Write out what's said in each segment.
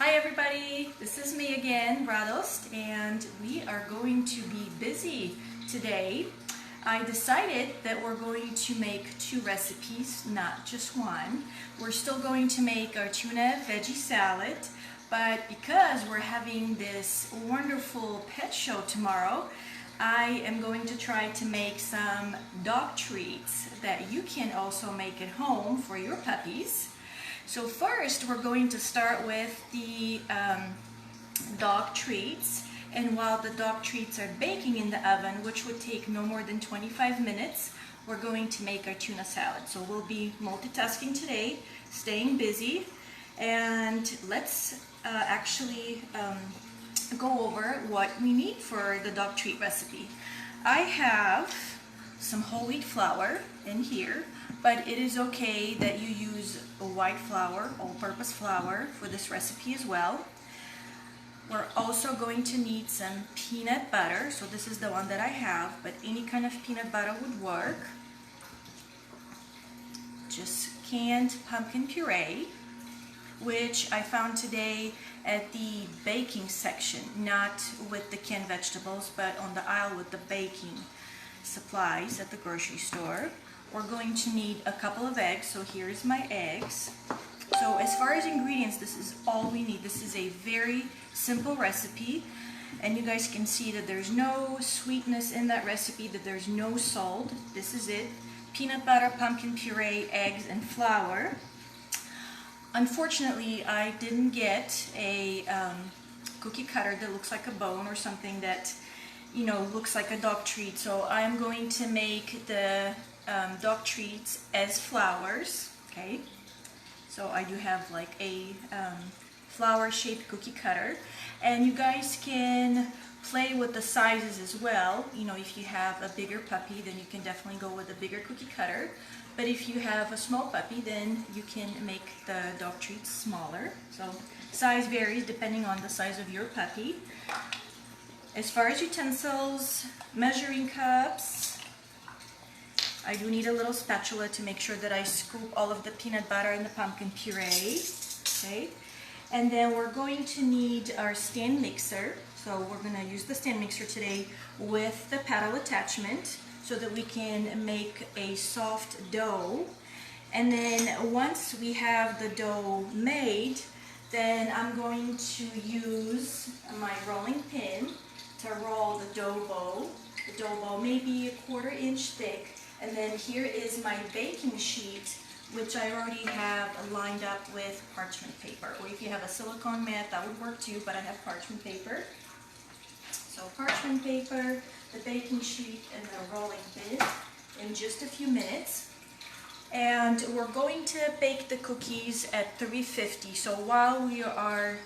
Hi everybody, this is me again, Radost, and we are going to be busy today. I decided that we're going to make two recipes, not just one. We're still going to make our tuna veggie salad, but because we're having this wonderful pet show tomorrow, I am going to try to make some dog treats that you can also make at home for your puppies. So first we're going to start with the dog treats, and while the dog treats are baking in the oven, which would take no more than 25 minutes, we're going to make our tuna salad. So we'll be multitasking today, staying busy, and let's actually go over what we need for the dog treat recipe. I have some whole wheat flour in here, but it is okay that you use a white flour, all-purpose flour, for this recipe as well. We're also going to need some peanut butter, so this is the one that I have, but any kind of peanut butter would work. Just canned pumpkin puree, which I found today at the baking section, not with the canned vegetables, but on the aisle with the baking supplies at the grocery store. We're going to need a couple of eggs, so here's my eggs. So as far as ingredients, this is all we need. This is a very simple recipe, and you guys can see that there's no sweetness in that recipe, that there's no salt. This is it: peanut butter, pumpkin puree, eggs, and flour. Unfortunately, I didn't get a cookie cutter that looks like a bone, or something that, you know, looks like a dog treat. So I'm going to make the dog treats as flowers. Okay, so I do have like a flower shaped cookie cutter, and you guys can play with the sizes as well. You know, if you have a bigger puppy, then you can definitely go with a bigger cookie cutter, but if you have a small puppy, then you can make the dog treats smaller. So size varies depending on the size of your puppy. As far as utensils, measuring cups, I do need a little spatula to make sure that I scoop all of the peanut butter and the pumpkin puree. Okay, and then we're going to need our stand mixer. So we're going to use the stand mixer today with the paddle attachment so that we can make a soft dough. And then once we have the dough made, then I'm going to use my rolling pin to roll the dough ball. The dough ball may be 1/4 inch thick. And then here is my baking sheet, which I already have lined up with parchment paper. Or if you have a silicone mat, that would work too, but I have parchment paper. So parchment paper, the baking sheet, and the rolling pin in just a few minutes. And we're going to bake the cookies at 350. So while we are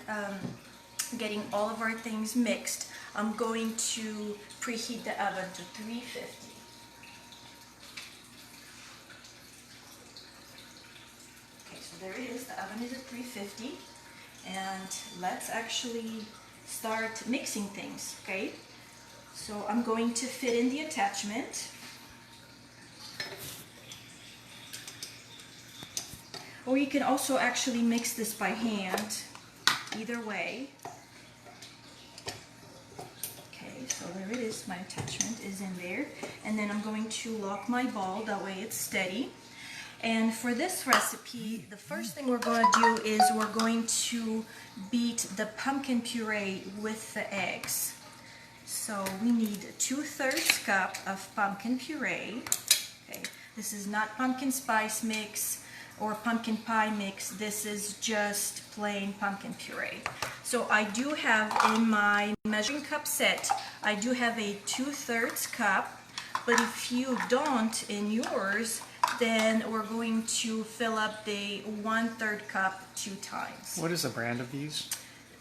getting all of our things mixed, I'm going to preheat the oven to 350. There it is, the oven is at 350, and let's actually start mixing things. Okay, so I'm going to fit in the attachment, or you can also actually mix this by hand, either way. Okay, so there it is, my attachment is in there, and then I'm going to lock my ball, that way it's steady. And for this recipe, the first thing we're going to do is we're going to beat the pumpkin puree with the eggs. So we need 2/3 cup of pumpkin puree. Okay, this is not pumpkin spice mix or pumpkin pie mix. This is just plain pumpkin puree. So I do have in my measuring cup set, I do have a 2/3 cup, but if you don't in yours, then we're going to fill up the 1/3 cup 2 times. What is the brand of these?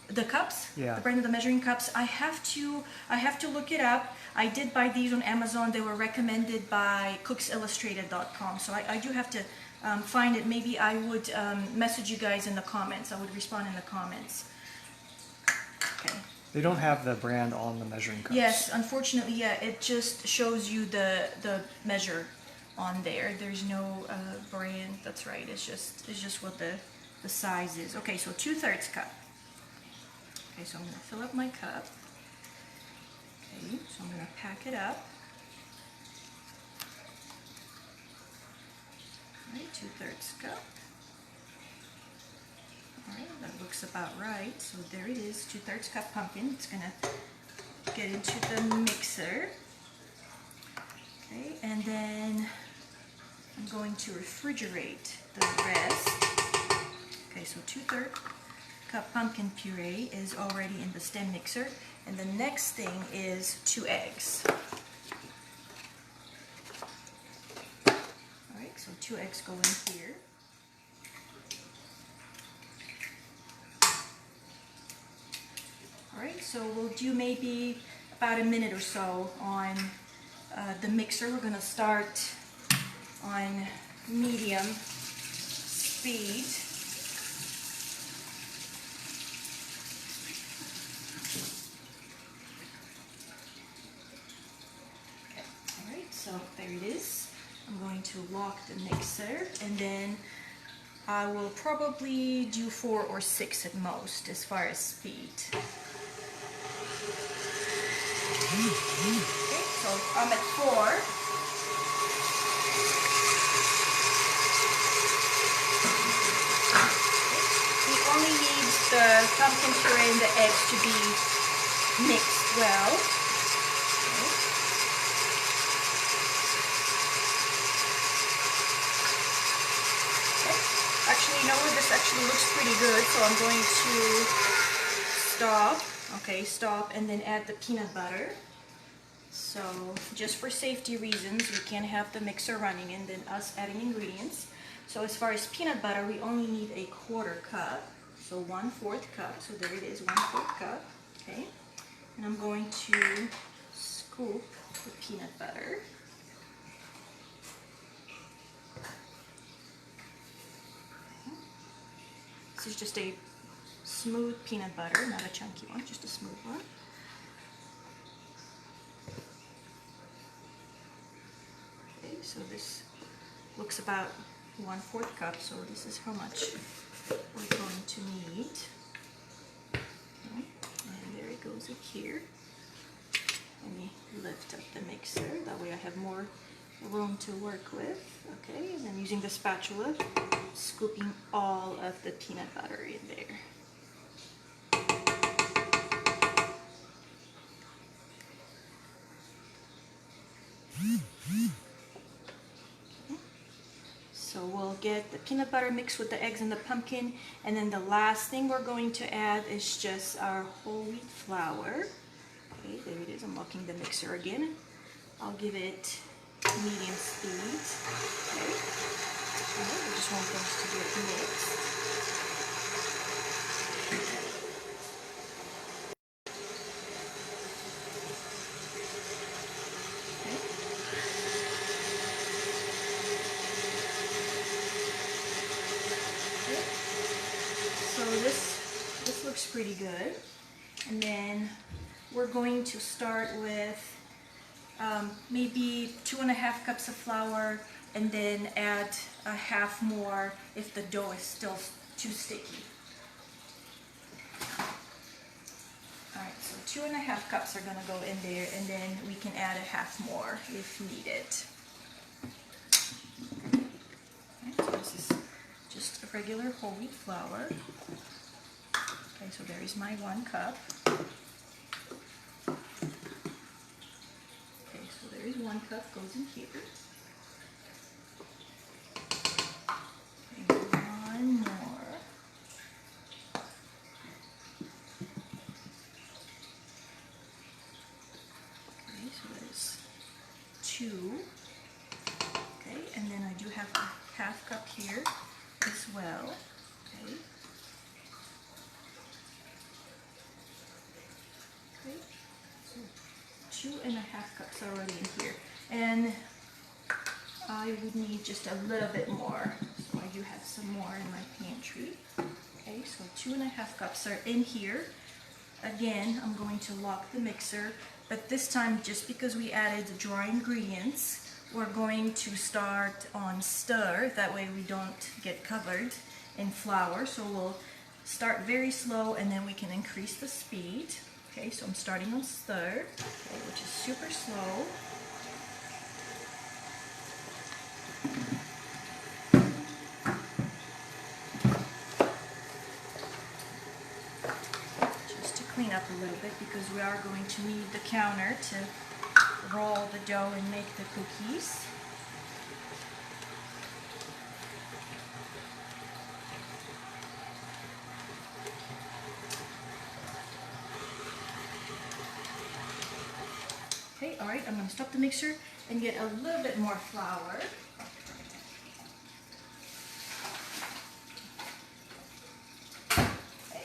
The cups? Yeah. The brand of the measuring cups? I have to look it up. I did buy these on Amazon. They were recommended by cooksillustrated.com. So I do have to find it. Maybe I would message you guys in the comments. I would respond in the comments. Okay. They don't have the brand on the measuring cups. Yes, unfortunately, yeah. It just shows you the measure on there. There's no brand. That's right. It's just what the size is. Okay, so 2/3 cup. Okay, so I'm going to fill up my cup. Okay, so I'm going to pack it up. All right, 2/3 cup. All right, that looks about right. So there it is, 2/3 cup pumpkin. It's going to get into the mixer. Okay, and then I'm going to refrigerate the rest. Okay, so 2/3 cup pumpkin puree is already in the stem mixer, and the next thing is 2 eggs. All right, so 2 eggs go in here. All right, so we'll do maybe about a minute or so on the mixer. We're going to start on medium speed. Okay, all right, so there it is. I'm going to lock the mixer, and then I will probably do 4 or 6 at most as far as speed. Okay, so I'm at 4. We only need the pumpkin puree and the eggs to be mixed well. Okay. Actually, you know what? This actually looks pretty good, so I'm going to stop. Okay, stop, and then add the peanut butter. So just for safety reasons, we can't have the mixer running and then us adding ingredients. So as far as peanut butter, we only need a 1/4 cup. So 1/4 cup. So there it is, 1/4 cup. Okay. And I'm going to scoop the peanut butter. Okay. This is just a smooth peanut butter, not a chunky one, just a smooth one. Okay, so this looks about 1/4 cup, so this is how much we're going to need. Okay, and there it goes in here. Let me lift up the mixer, that way I have more room to work with. Okay, and then using the spatula, scooping all of the peanut butter in there. So we'll get the peanut butter mixed with the eggs and the pumpkin, and then the last thing we're going to add is just our whole wheat flour. Okay, there it is. I'm locking the mixer again. I'll give it medium speed. Okay. Alright, we just want those to get mixed. So this looks pretty good, and then we're going to start with maybe 2.5 cups of flour, and then add a half more if the dough is still too sticky. Alright, so 2.5 cups are going to go in there, and then we can add a half more if needed. Okay, so this is just a regular whole wheat flour. Okay, so there is my 1 cup. Okay, so there is 1 cup goes in here. Okay, 1 more. Okay, so there's 2. Okay, and then I do have a half cup here as well. Okay. Okay, so 2.5 cups already in here, and I would need just a little bit more, so I do have some more in my pantry. Okay, so 2.5 cups are in here. Again, I'm going to lock the mixer, but this time, just because we added the dry ingredients, we're going to start on stir, that way we don't get covered in flour. So we'll start very slow and then we can increase the speed. Okay, so I'm starting on stir, okay, which is super slow. Just to clean up a little bit because we are going to need the counter to roll the dough and make the cookies. Okay, all right, I'm going to stop the mixer and get a little bit more flour. Okay.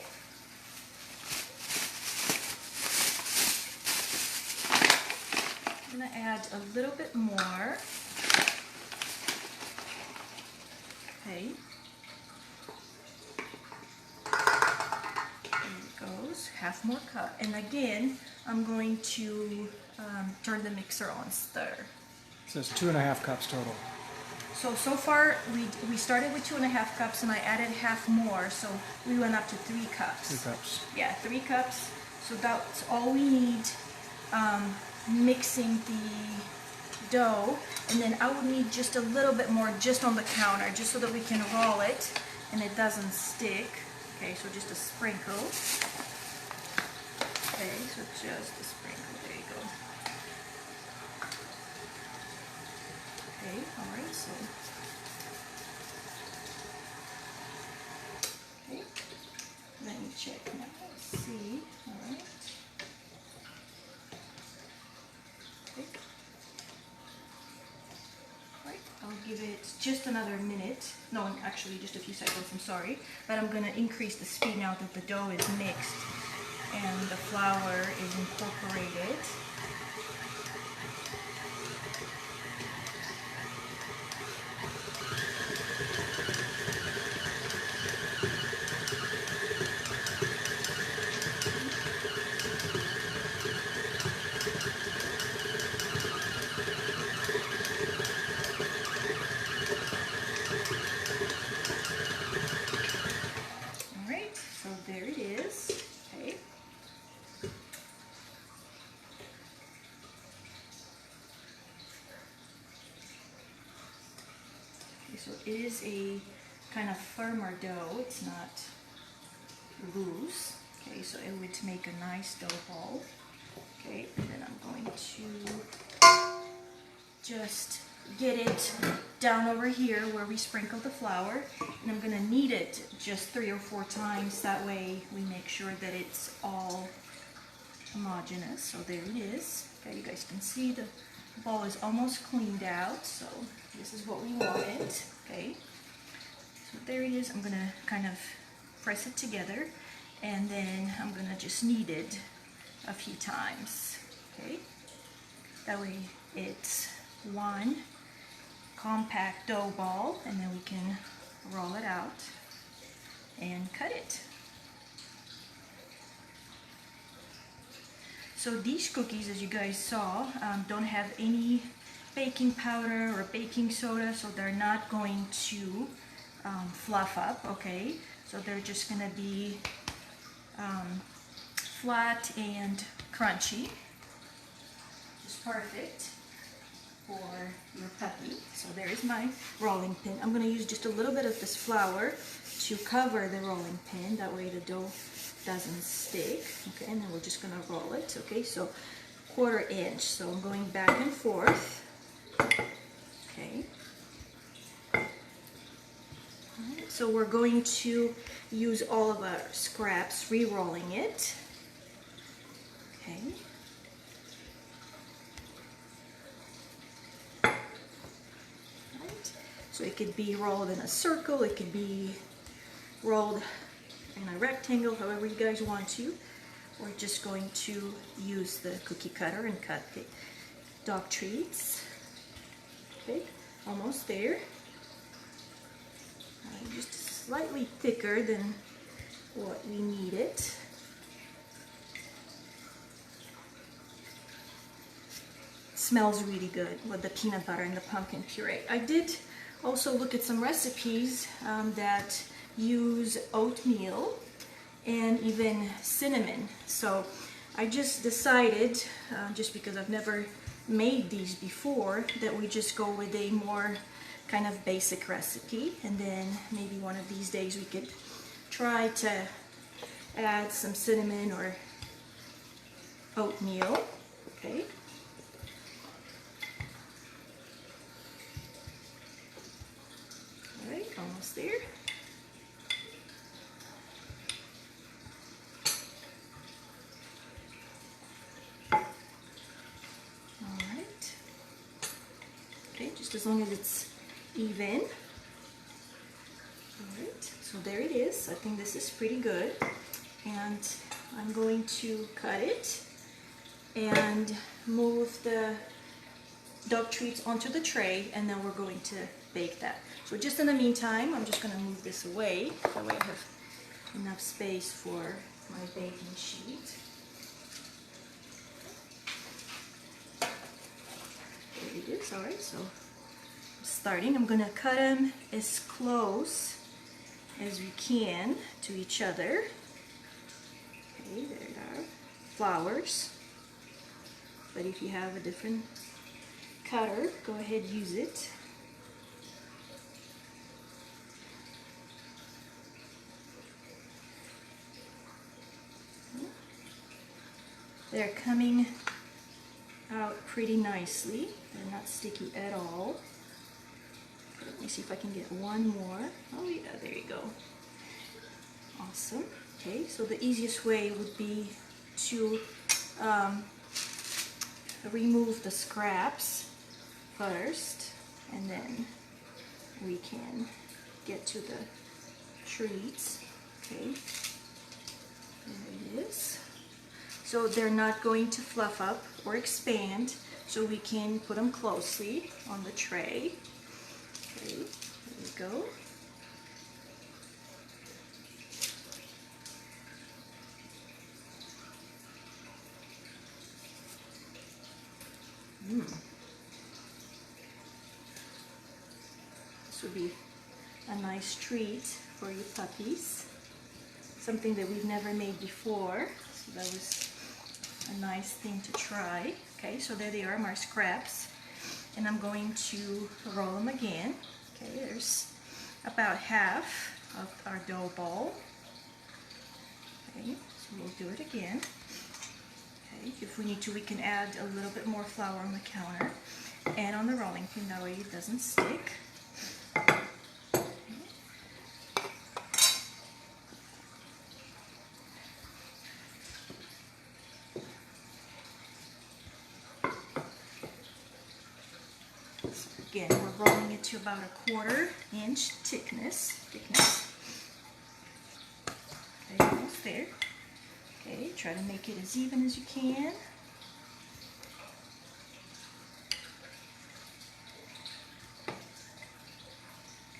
I'm going to add a little bit more. Okay. There it goes, half more cup. And again, I'm going to turn the mixer on stir. So it's 2.5 cups total. So far we started with 2.5 cups and I added half more, so we went up to 3 cups. 3 cups. Yeah, 3 cups. So that's all we need mixing the dough. And then I would need just a little bit more just on the counter, just so that we can roll it and it doesn't stick. Okay, so just a sprinkle. Okay, so just a sprinkle. There you go. Okay, alright, so. Okay, let me check now. Let's see. Alright. Okay. Alright, I'll give it just another minute. No, actually just a few seconds, I'm sorry. But I'm going to increase the speed now that the dough is mixed and the flour is incorporated. Alright, so there it is. Okay. So it is a kind of firmer dough, it's not loose. Okay, so it would make a nice dough ball. Okay, and then I'm going to just get it down over here where we sprinkled the flour, and I'm going to knead it just 3 or 4 times, that way we make sure that it's all homogeneous. So there it is. Okay, you guys can see the ball is almost cleaned out, so this is what we wanted. Okay, so there it is. I'm going to kind of press it together and then I'm going to just knead it a few times. Okay, that way it's one compact dough ball, and then we can roll it out and cut it. So these cookies, as you guys saw, don't have any baking powder or baking soda, so they're not going to fluff up, okay? So they're just going to be flat and crunchy. Just perfect for your puppy. So there is my rolling pin. I'm going to use just a little bit of this flour to cover the rolling pin, that way the dough doesn't stick. Okay, and then we're just going to roll it. Okay, so 1/4 inch, so I'm going back and forth. Okay, right, so we're going to use all of our scraps, re-rolling it. Okay, so it could be rolled in a circle, it could be rolled in a rectangle, however you guys want to. We're just going to use the cookie cutter and cut the dog treats. Okay, almost there. Just slightly thicker than what we needed. Smells really good with the peanut butter and the pumpkin puree. I did also look at some recipes that use oatmeal, and even cinnamon. So I just decided, just because I've never made these before, that we just go with a more kind of basic recipe, and then maybe one of these days we could try to add some cinnamon or oatmeal. Okay. All right, almost there. All right. Okay, just as long as it's even. All right, so there it is. I think this is pretty good. And I'm going to cut it and move the dog treats onto the tray, and then we're going to bake that. So just in the meantime, I'm just going to move this away. That way I have enough space for my baking sheet. There it is. All right, so starting, I'm going to cut them as close as we can to each other. Okay, there they are. Flowers. But if you have a different cutter, go ahead, use it. They're coming out pretty nicely. They're not sticky at all. Okay, let me see if I can get one more. Oh yeah, there you go. Awesome. Okay, so the easiest way would be to remove the scraps first, and then we can get to the treats. Okay, there it is. So they're not going to fluff up or expand, so we can put them closely on the tray. Okay, there we go. This would be a nice treat for your puppies. Something that we've never made before, so that was a nice thing to try. Okay, so there they are, my scraps, and I'm going to roll them again. Okay, there's about half of our dough ball. Okay, so we'll do it again. Okay, if we need to, we can add a little bit more flour on the counter and on the rolling pin, that way it doesn't stick. Again, we're rolling it to about a 1/4 inch thickness. Okay, almost there. Okay, try to make it as even as you can.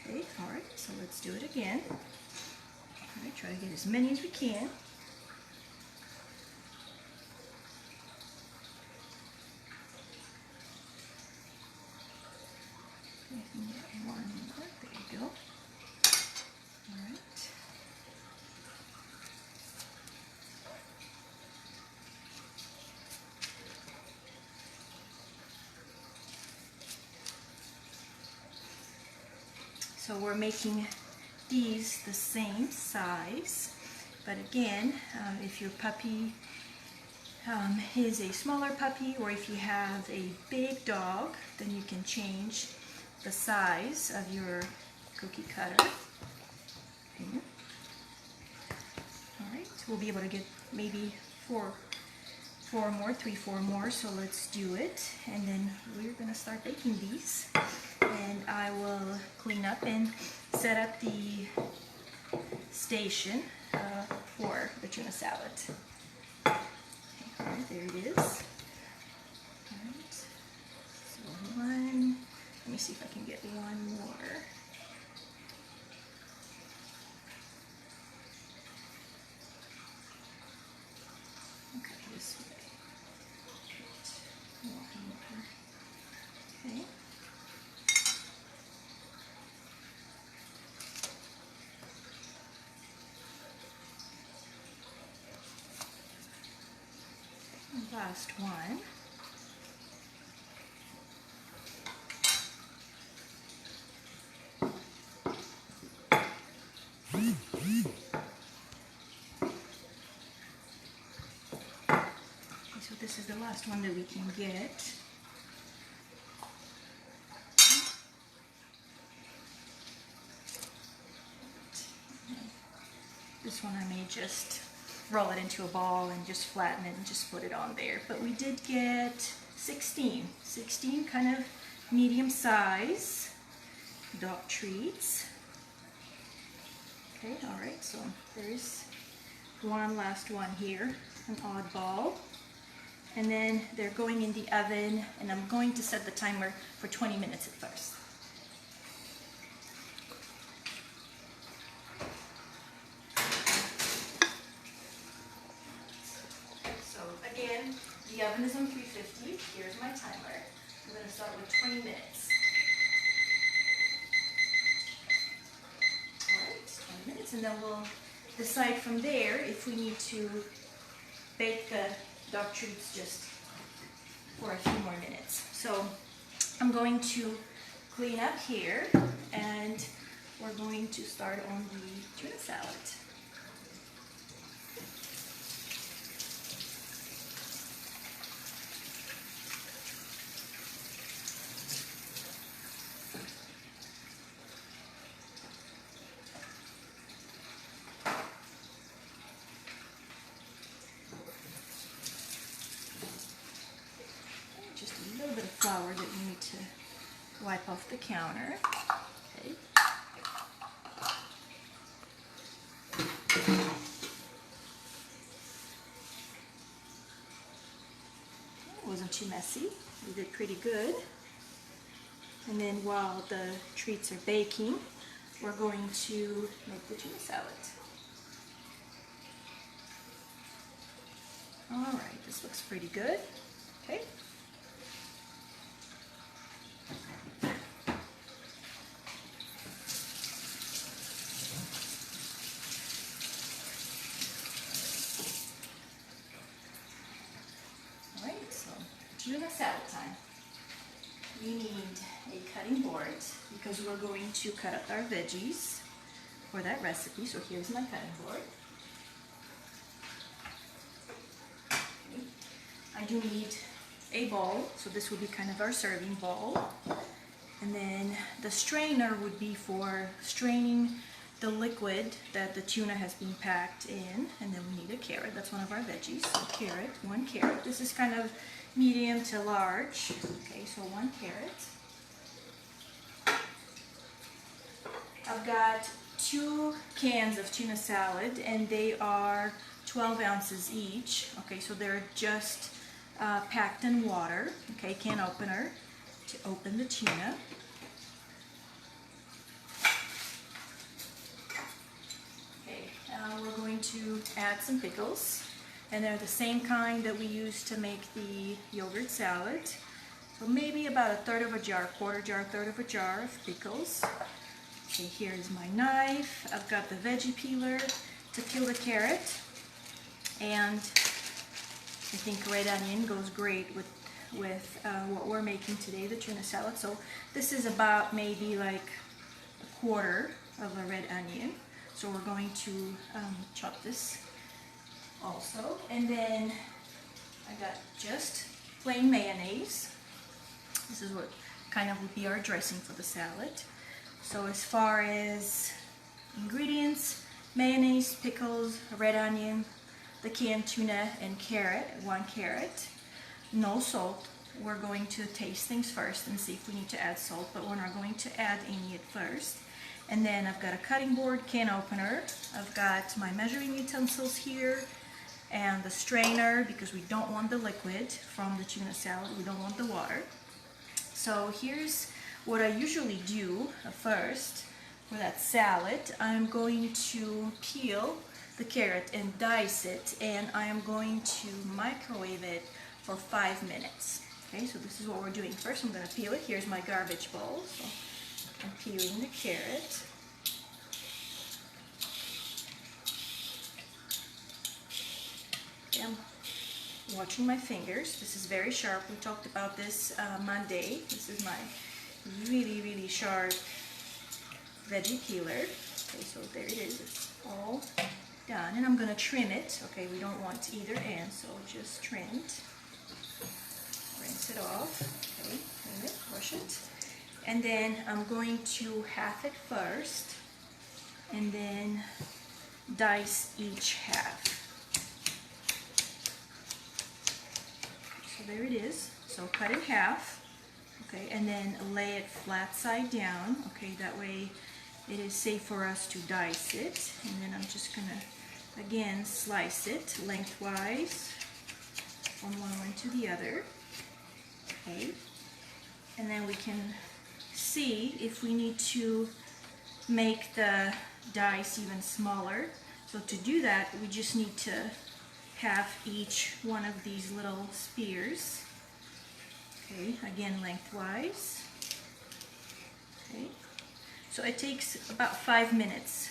Okay, all right, so let's do it again. All right, try to get as many as we can. One more. There you go. All right. So we're making these the same size, but again, if your puppy is a smaller puppy, or if you have a big dog, then you can change the size of your cookie cutter. Okay. All right, so we'll be able to get maybe three, four more, so let's do it. And then we're gonna start baking these. And I will clean up and set up the station for the tuna salad. Okay, all right, there it is. All right, so one, let me see if I can get one more. Okay, this way. One more. Okay. last one. So this is the last one that we can get. This one I may just roll it into a ball and just flatten it and just put it on there. But we did get 16 kind of medium size dog treats. Okay, all right, so there's one last one here, an oddball. And then they're going in the oven, and I'm going to set the timer for 20 minutes at first. So again, the oven is on 350. Here's my timer. I'm going to start with 20 minutes. All right, 20 minutes, and then we'll decide from there if we need to bake the dog treats just for a few more minutes. So I'm going to clean up here, and we're going to start on the tuna salad. Just a little bit of flour that you need to wipe off the counter. Okay. It wasn't too messy. We did pretty good. And then while the treats are baking, we're going to make the tuna salad. All right, this looks pretty good. Okay. Tuna salad time. We need a cutting board because we're going to cut up our veggies for that recipe. So here's my cutting board. Okay. I do need a bowl, so this would be kind of our serving bowl. And then the strainer would be for straining the liquid that the tuna has been packed in. And then we need a carrot. That's one of our veggies. So carrot, one carrot. This is kind of medium to large. Okay, so one carrot. I've got 2 cans of tuna salad, and they are 12 ounces each. Okay, so they're just packed in water. Okay, can opener to open the tuna. Okay, we're going to add some pickles. And they're the same kind that we use to make the yogurt salad. So maybe about 1/3 of a jar, quarter jar, 1/3 of a jar of pickles. Okay, here's my knife. I've got the veggie peeler to peel the carrot. And I think red onion goes great with what we're making today, the tuna salad. So this is about maybe like 1/4 of a red onion. So we're going to chop this also. And then I got just plain mayonnaise. This is what kind of would be our dressing for the salad. So as far as ingredients, mayonnaise, pickles, red onion, the canned tuna, and carrot, 1 carrot. No salt. We're going to taste things first and see if we need to add salt, but we're not going to add any at first. And then I've got a cutting board, can opener. I've got my measuring utensils here, and the strainer, because we don't want the liquid from the tuna salad, we don't want the water. So here's what I usually do first for that salad. I'm going to peel the carrot and dice it, and I am going to microwave it for 5 minutes. Okay, so this is what we're doing first. I'm going to peel it. Here's my garbage bowl. So I'm peeling the carrot. I'm watching my fingers. This is very sharp. We talked about this Monday. This is my really, really sharp veggie peeler. Okay, so there it is. It's all done. And I'm going to trim it. Okay, we don't want either end, so just trim it. Rinse it off. Okay, trim it, wash it. And then I'm going to half it first, and then dice each half. So there it is. So cut in half, okay, and then lay it flat side down, okay, that way it is safe for us to dice it. And then I'm just gonna, again, slice it lengthwise from one end to the other, okay, and then we can see if we need to make the dice even smaller. So to do that, we just need to have each one of these little spears, okay, again lengthwise, okay. So it takes about 5 minutes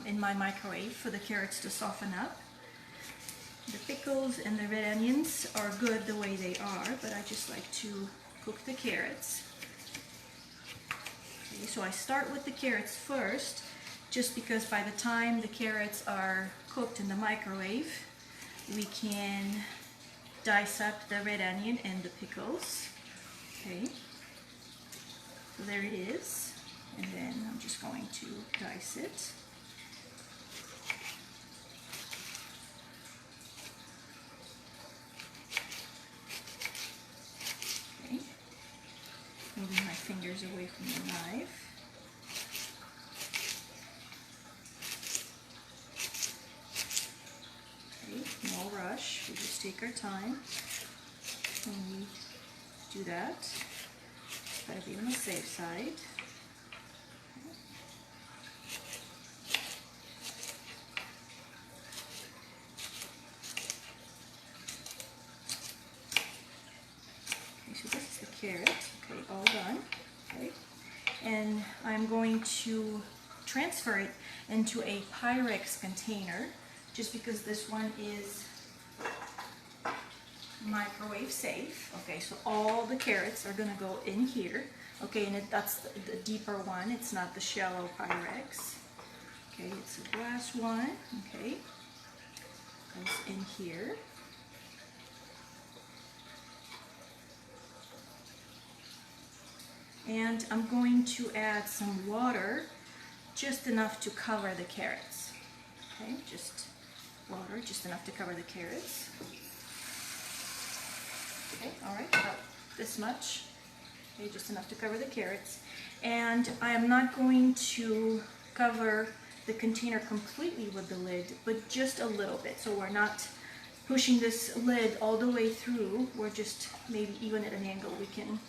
in my microwave for the carrots to soften up. The pickles and the red onions are good the way they are, but I just like to cook the carrots. Okay, so I start with the carrots first, just because by the time the carrots are cooked in the microwave, we can dice up the red onion and the pickles. Okay, so there it is, and then I'm just going to dice it. Okay, moving my fingers away from the knife. No rush, we just take our time when we do that. Gotta be on the safe side. Okay, so this is the carrot, okay, all done. Okay, and I'm going to transfer it into a Pyrex container, just because this one is microwave safe. Okay, so all the carrots are gonna go in here. Okay, and that's the deeper one. It's not the shallow Pyrex. Okay, it's a glass one. Okay, goes in here. And I'm going to add some water, just enough to cover the carrots. Okay, just water, just enough to cover the carrots. Okay, all right, about this much. Okay, just enough to cover the carrots. And I am not going to cover the container completely with the lid, but just a little bit. So we're not pushing this lid all the way through. We're just maybe even at an angle we can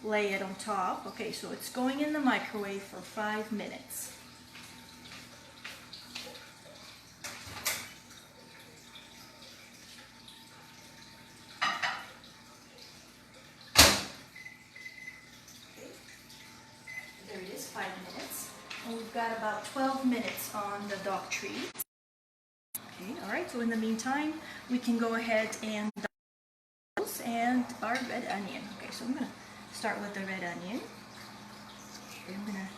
lay it on top. Okay, so it's going in the microwave for 5 minutes. There it is, 5 minutes. And we've got about 12 minutes on the dog treat. Okay, all right, so in the meantime, we can go ahead and and our red onion. Okay, so I'm gonna start with the red onion. Okay, I'm gonna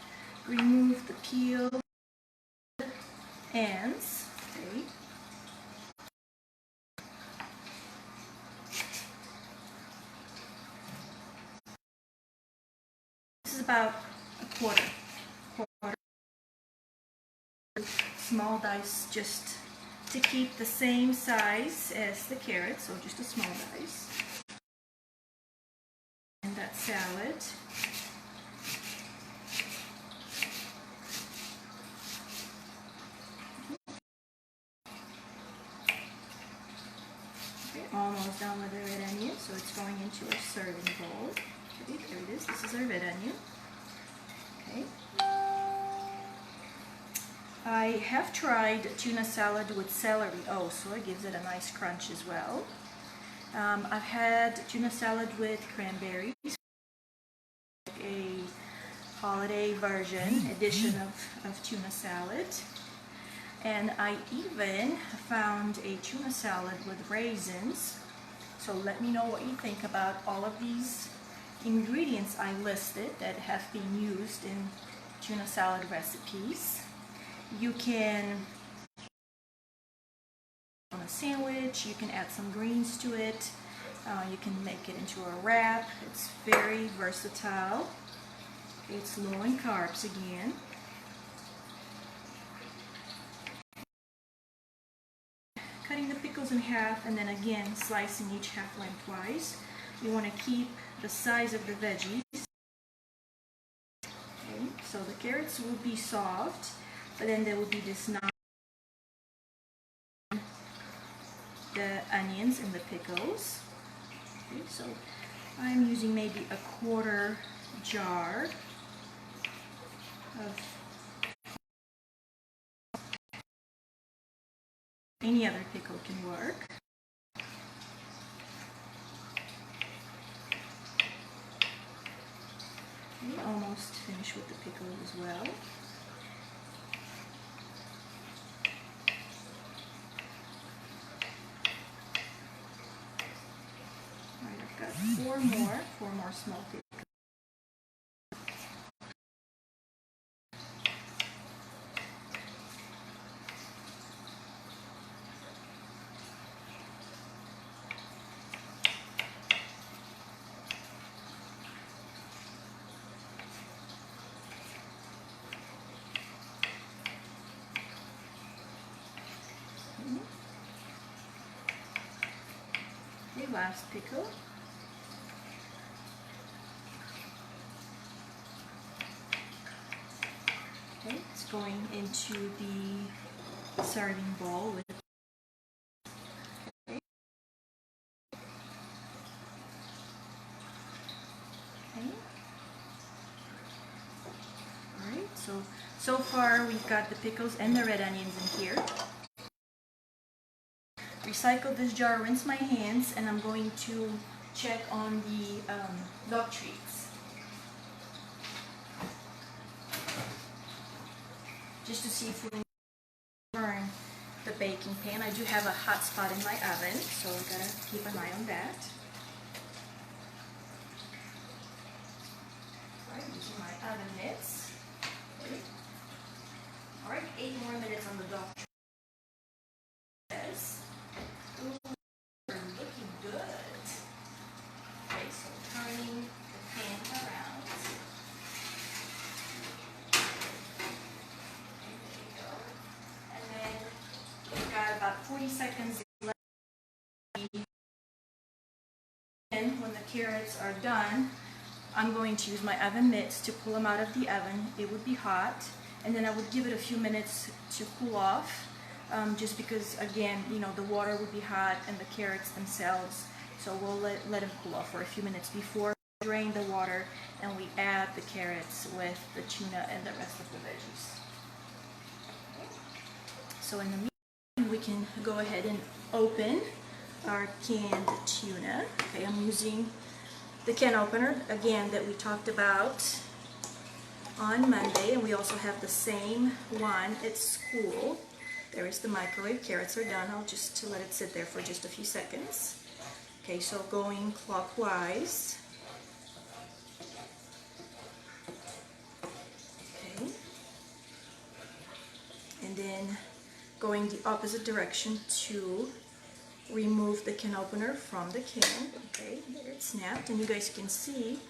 remove the peel ends. Okay. This is about a quarter small dice, just to keep the same size as the carrots, so just a small dice. And that salad. Okay, almost done with the red onion, so it's going into a serving bowl. Okay, there it is. This is our red onion. Okay. I have tried tuna salad with celery also. It gives it a nice crunch as well. I've had tuna salad with cranberries, a holiday edition of tuna salad. And I even found a tuna salad with raisins So let me know what you think about all of these ingredients I listed that have been used in tuna salad recipes. You can on a sandwich, you can add some greens to it, you can make it into a wrap. It's very versatile. It's low in carbs again. Cutting the pickles in half and then again slicing each half lengthwise. You want to keep the size of the veggies. Okay, so the carrots will be soft, but then there will be this the onions and the pickles. Okay, so I'm using maybe a quarter jar of any other pickle can work. Okay, almost finished with the pickle as well. Alright, I've got four more small pickles. The last pickle. Okay, it's going into the serving bowl with Alright, so far we've got the pickles and the red onions in here. Recycle this jar, rinse my hands, and I'm going to check on the dog treats. Just to see if we can burn the baking pan. I do have a hot spot in my oven, so I've got to keep an eye on that. Alright, using my oven mitts. Okay. Alright, 8 more minutes on the dog treat. Looking good. Okay, so turning the pan around. Okay, there you go. And then we've got about 40 seconds left. And when the carrots are done, I'm going to use my oven mitts to pull them out of the oven. It would be hot, and then I would give it a few minutes to cool off. Just because, again, you know, the water would be hot and the carrots themselves. So we'll let them cool off for a few minutes before we drain the water and we add the carrots with the tuna and the rest of the veggies. So in the meantime, we can go ahead and open our canned tuna. Okay, I'm using the can opener, again, that we talked about on Monday, and we also have the same one at school. There is the microwave. Carrots are done. I'll just let it sit there for just a few seconds. Okay, so going clockwise. Okay. And then going the opposite direction to remove the can opener from the can. Okay, there it snapped, and you guys can see,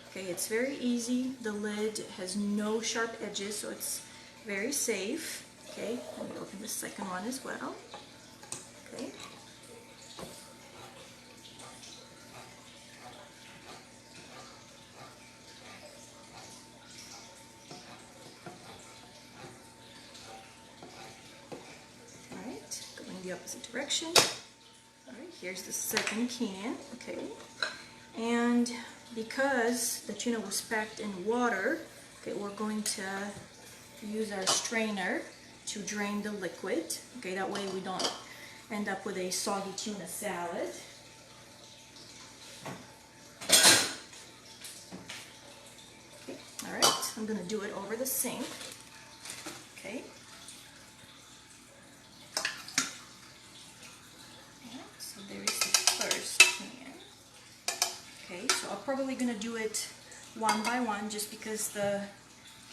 okay, it's very easy. The lid has no sharp edges, so it's very safe. Okay, let me open the second one as well. Okay. Alright, going the opposite direction. Alright, here's the second can. Okay. And because the tuna was packed in water, okay, we're going to use our strainer to drain the liquid. Okay, that way we don't end up with a soggy tuna salad. Okay, alright, I'm going to do it over the sink. Okay. Alright, so there is the first tuna I'm probably gonna do it one by one just because the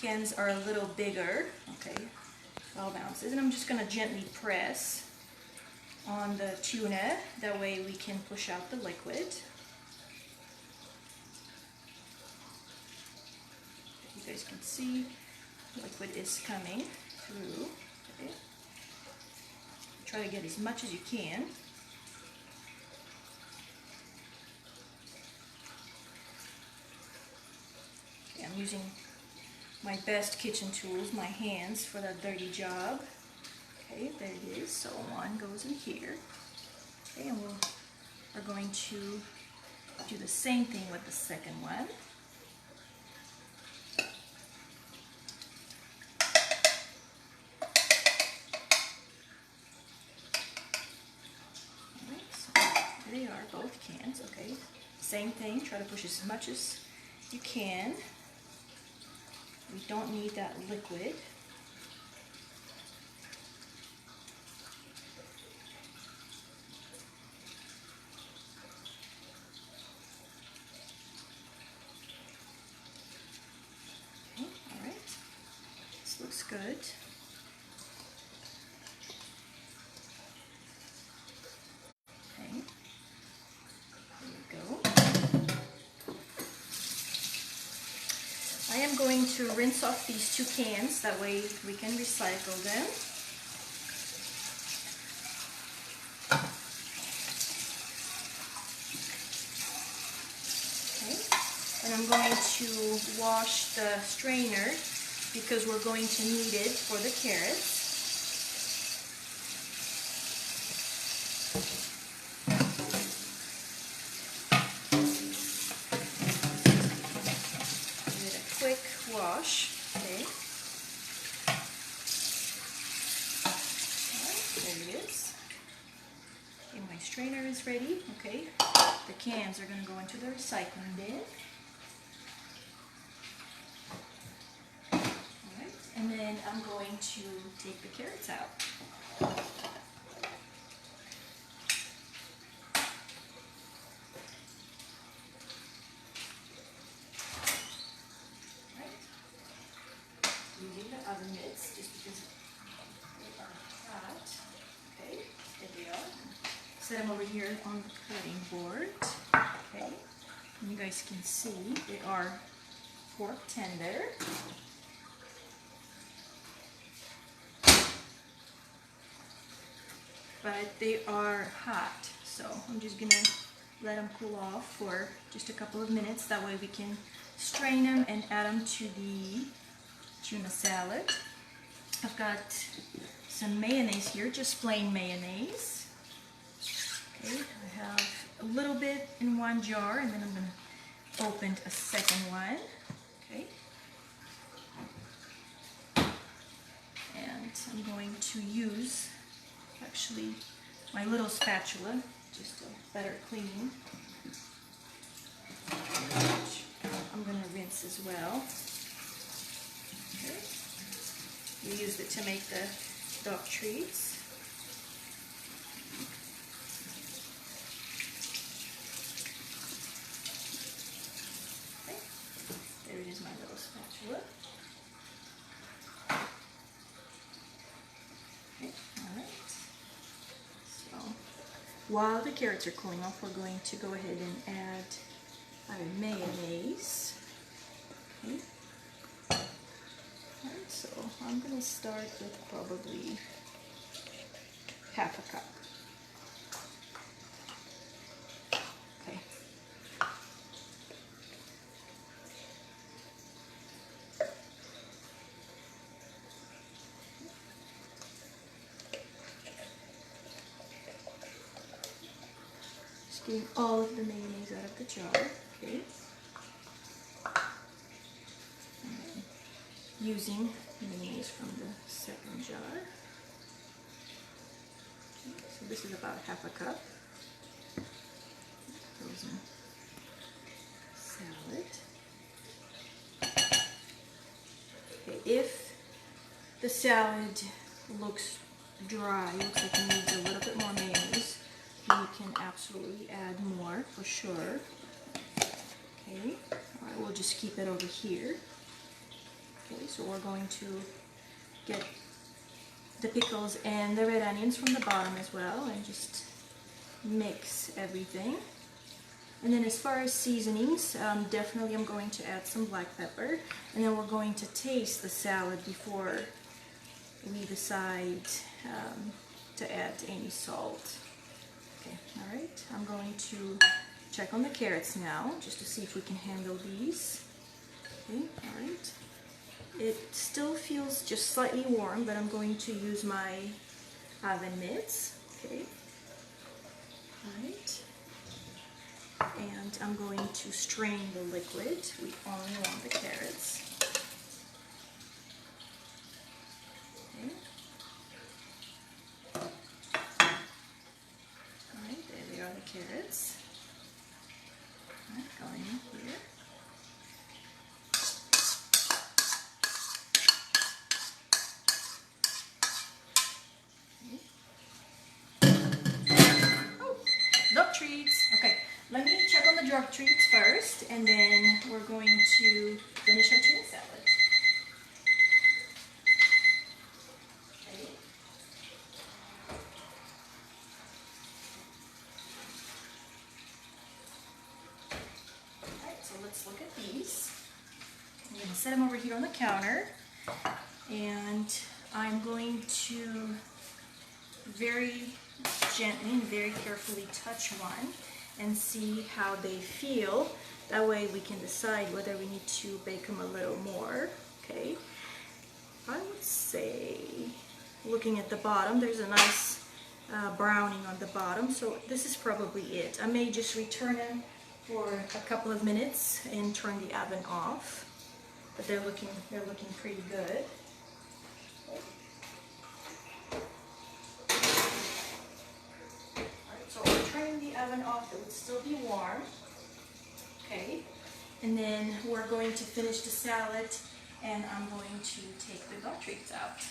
cans are a little bigger. Okay, 12 ounces, and I'm just gonna gently press on the tuna, that way we can push out the liquid. You guys can see the liquid is coming through. Okay. Try to get as much as you can. Okay, I'm using my best kitchen tools, my hands, for that dirty job. Okay, there it is. So one goes in here. Okay, and we're going to do the same thing with the second one. Alright, so there they are, both cans. Okay, same thing. Try to push as much as you can. We don't need that liquid. Looks good. Okay, there we go. I am going to rinse off these two cans, that way we can recycle them. Okay, and I'm going to wash the strainer because we're going to need it for the carrots. Give it a quick wash. Okay. There it is. Okay, my strainer is ready. Okay, the cans are going to go into the recycling bin. And then I'm going to take the carrots out. Right. Using the oven mitts just because they are hot. Okay, there they are. Set them over here on the cutting board. Okay, and you guys can see they are pork tender. But they are hot, so I'm just gonna let them cool off for just a couple of minutes. That way we can strain them and add them to the tuna salad. I've got some mayonnaise here, just plain mayonnaise. Okay, I have a little bit in one jar, and then I'm gonna open a second one. Okay, and I'm going to use actually my little spatula, just a better cleaning. I'm going to rinse as well. Okay. We used it to make the dog treats. Okay. There it is, my little spatula. Okay. All right. While the carrots are cooling off, we're going to go ahead and add our mayonnaise. Okay. Alright, so I'm going to start with probably half a cup. Okay. Getting all of the mayonnaise out of the jar. Okay. Using mayonnaise from the second jar. Okay, so this is about half a cup. Frozen salad. Okay, if the salad looks dry, looks like it needs a little bit more mayonnaise, you can absolutely add more for sure. Okay, all right, we'll just keep it over here. Okay, so we're going to get the pickles and the red onions from the bottom as well and just mix everything. And then as far as seasonings, definitely I'm going to add some black pepper, and then we're going to taste the salad before we decide to add any salt. Okay, all right, I'm going to check on the carrots now just to see if we can handle these. Okay, all right. It still feels just slightly warm, but I'm going to use my oven mitts. Okay, all right. And I'm going to strain the liquid. We only want the carrots. Okay. All right, there they are, the carrots. All right, going in here. Oh, duck treats. Okay, let me check on the duck treats first, and then we're going to finish our tuna salad. Okay. Alright, so let's look at these. I'm going to set them over here on the counter, and I'm going to very gently and very carefully touch one and see how they feel. That way we can decide whether we need to bake them a little more. Okay, I would say, looking at the bottom, there's a nice browning on the bottom, so this is probably it. I may just return them for a couple of minutes and turn the oven off, but they're looking pretty good. So we're turning the oven off, it would still be warm. Okay, and then we're going to finish the salad, and I'm going to take the duck treats out.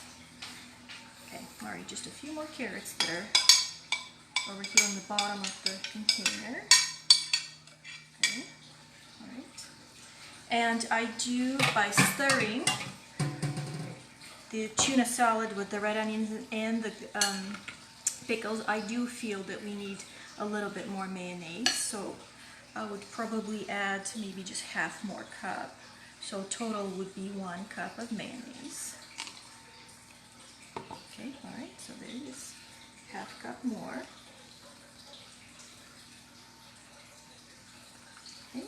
Okay, all right, just a few more carrots that are over here on the bottom of the container. Okay, all right. And I do, by stirring the tuna salad with the red onions and the pickles, I do feel that we need a little bit more mayonnaise, so I would probably add maybe just half more cup. So total would be 1 cup of mayonnaise. Okay, all right, so there it is, half cup more. Okay.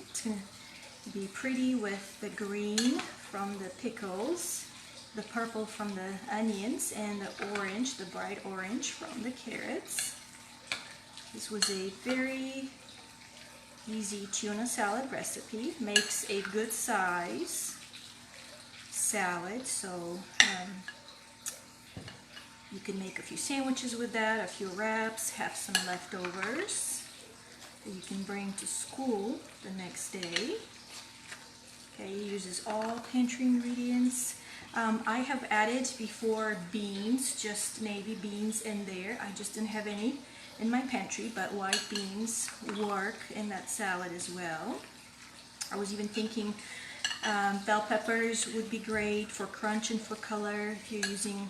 It's going to be pretty with the green from the pickles, the purple from the onions, and the orange, the bright orange from the carrots. This was a very easy tuna salad recipe. Makes a good size salad, so you can make a few sandwiches with that, a few wraps, have some leftovers that you can bring to school the next day. Okay, it uses all pantry ingredients. I have added before beans, just navy beans in there. I just didn't have any in my pantry, but white beans work in that salad as well. I was even thinking bell peppers would be great for crunch and for color. If you're using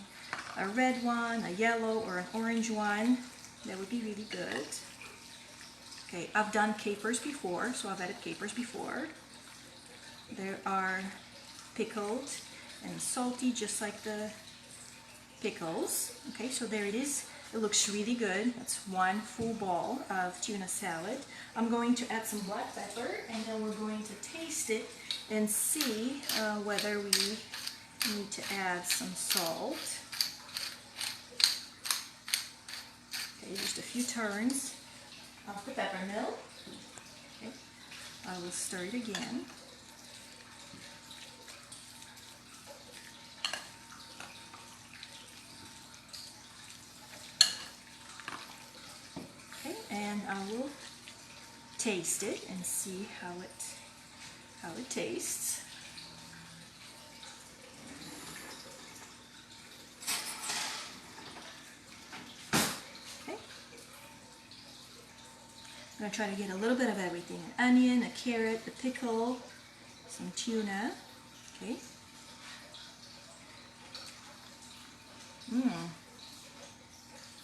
a red one, a yellow, or an orange one, that would be really good. Okay, I've done capers before, so I've added capers before. There are pickled and salty, just like the pickles. Okay, so there it is. It looks really good. That's 1 full ball of tuna salad. I'm going to add some black pepper, and then we're going to taste it and see whether we need to add some salt. Okay, just a few turns of the pepper mill. Okay, I will stir it again. Okay, and I will taste it and see how it tastes. gonna try to get a little bit of everything. An onion, a carrot, a pickle, some tuna. Okay.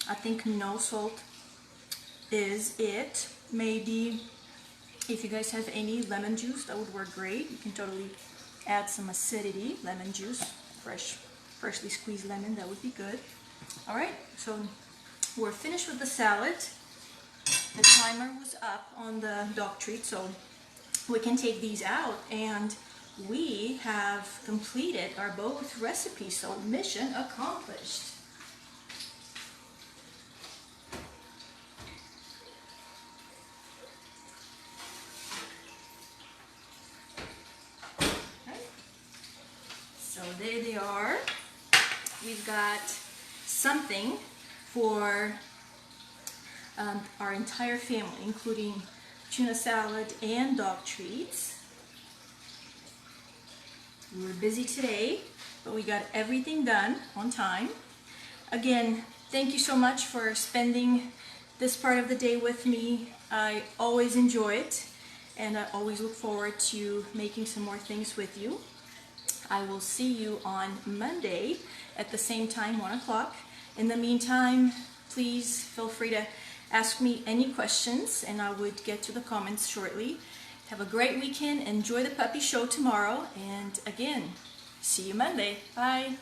I think no salt is it. Maybe if you guys have any lemon juice, that would work great. You can totally add some acidity, lemon juice, freshly squeezed lemon, that would be good. All right, so we're finished with the salad. The timer was up on the dog treat, so we can take these out, and we have completed our both recipes, so mission accomplished. So there they are. We've got something for our entire family, including tuna salad and dog treats. We were busy today, but we got everything done on time. Again, thank you so much for spending this part of the day with me. I always enjoy it, and I always look forward to making some more things with you. I will see you on Monday at the same time, 1 o'clock. In the meantime, please feel free to ask me any questions, and I would get to the comments shortly. Have a great weekend. Enjoy the puppy show tomorrow. And again, see you Monday. Bye.